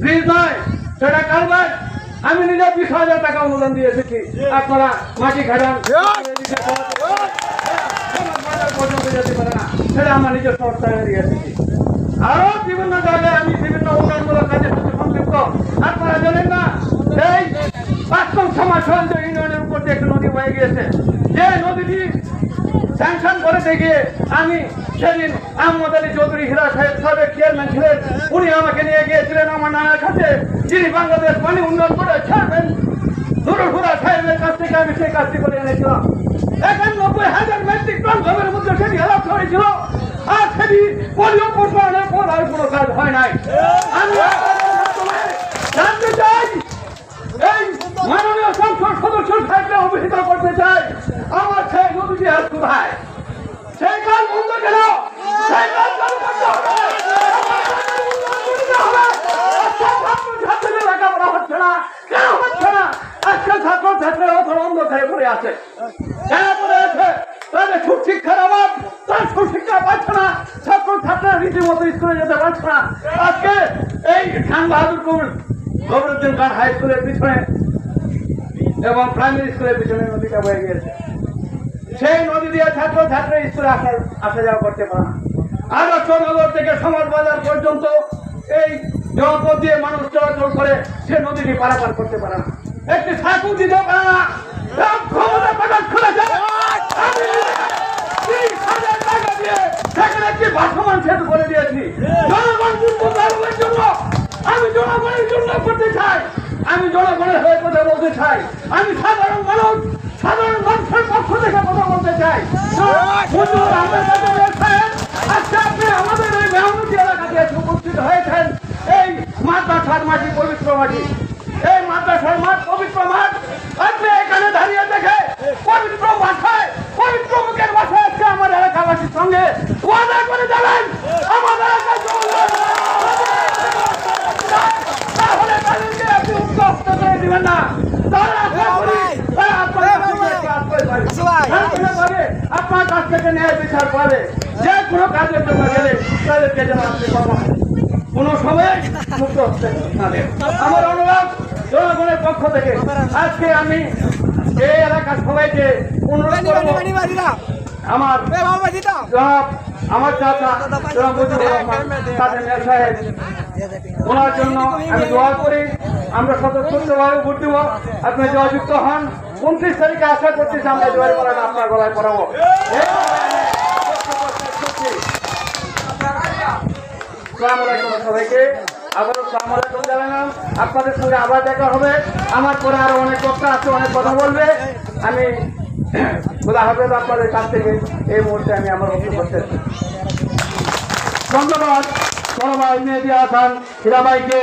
Bridge নয়, সেটা culvert. আমি নিজে 20,000 টাকা অনুদান দিয়ে এসেছি। আপনারা মাটি খাটান পর্যন্ত যেতে পারে না, সেটা আমার নিজের সংস্থায় দিয়ে এসেছি। আরো বিভিন্ন জায়গায় আমি বিভিন্ন উন্নয়নমূলক কাজের সাথে সংযুক্ত। আপনারা জানেন না, এই ৫ম সমাজ সঞ্চয় ইউনিয়নের উপর দিয়ে একটি নদী বয়ে গিয়েছে। যে নদীটি স্যাংশন করে দেখিয়ে আমি সেদিন আহমদ আলী চৌধুরী হীরা সাহেব চেয়ারম্যান ছিলেন, উনি আমাকে নিয়ে গিয়েছিলেন আমার নানার কাছে, যিনি বাংলাদেশ পানি উন্নয়ন করে ছাড়বেন নুরুল হুদা সাহেবের কাছ থেকে আমি সেই কাজটি করে এনেছিলাম। ৯১,০০০ মেট্রিক টন গমের মধ্যে সেটি হেলাপ হয়েছিল, আর সেটি পরিও প্রসারণের পর আর কোনো কাজ হয় নাই। আমি জানতে চাই, এই মাননীয় সংসদ সদস্য সাহেবকে অভিহিত করতে চাই, আমার সেই নদীটি আর কোথায়? সেই কাজ বন্ধ কেন? সেই কাজ চালু করতে হবে। ছাত্রছাত্রীদের লেখাপড়া হচ্ছে না, কেন হচ্ছে না? আজকাল ছাত্রছাত্রীরা অন্ধকারে পড়ে আছে, কেন পড়ে আছে? তাদের সুশিক্ষার অভাব, তার সুশিক্ষা পাচ্ছে না, ছাত্রছাত্রীরা রীতিমতো স্কুলে যেতে পারছে না। আজকে এই খান বাহাদুর কবরুদ্দিন খান হাই স্কুলের পিছনে এবং প্রাইমারি স্কুলের পিছনে নদীটা বয়ে গিয়েছে। সেই নদী দিয়ে ছাত্রছাত্রী স্কুলে আসা যাওয়া করতে পারে না। আদর্শনগর থেকে সমাজ বাজার পর্যন্ত এই জনপদ দিয়ে মানুষ চলাচল করে সে নদীটি পারাপার করতে পারে না, একটি সাঁকু দিতে পারে না। ক্ষমতা প্রকাশ করেছে, আমি ৩০,০০০ টাকা দিয়ে সেখানে একটি ভাসমান সেতু করে দিয়েছি জনগণের জন্য। আমি জনগণের জন্য করতে চাই, আমি জনগণের হয়ে কথা বলতে চাই, আমি সাধারণ মানুষের পক্ষ থেকে কথা বলতে চাই। আজকে আপনি আমাদের এই মেহনতি এলাকাতে উপস্থিত হয়েছেন। এই মাদ্রাসার মাটি পবিত্র মাটি, এই মাদ্রাসার মাঠ পবিত্র মাঠ। আপনি এখানে দাঁড়িয়ে দেখে পবিত্র ভাষায়, পবিত্র মুখের ভাষায় আজকে আমার এলাকাবাসীর সঙ্গে ওয়াদা করে যাবেন আমার এলাকায় তাহলে তাদেরকে আপনি উত্তপ্ত করে দিবেন না। আপনার কাছ থেকে ন্যায় বিচার পাবে, যে কোনো কাজের জন্য গেলে তাদেরকে যেন আপনি কোনো সময় মুক্ত হতে না দেন। আমার অনুরোধ জনগণের পক্ষ থেকে আজকে আমি এই এলাকার সবাইকে অনুরোধ করব, আমার চাচা সাহেব, ওনার জন্য আমি দোয়া করি। আমরা স্বতঃস্ফূর্তভাবে ভোট দেব, আপনি জয়যুক্ত হন। 29 তারিখে আশা করতেছি আমরা জয়ের পড়াটা আপনার গলায় পড়াবো। সবাইকে আবারও সালাম আলাইকুম জানালাম। আপনাদের সঙ্গে আবার দেখা হবে। আমার পরে আরো অনেক কথা আছে, অনেক কথা বলবে। আমি খোদা হাফেজ আপনাদের কাছ থেকে এই মুহূর্তে আমি আমার বক্তব্য করতে ধন্যবাদ। বড় ভাই মেহেদী হাসান হীরা ভাইকে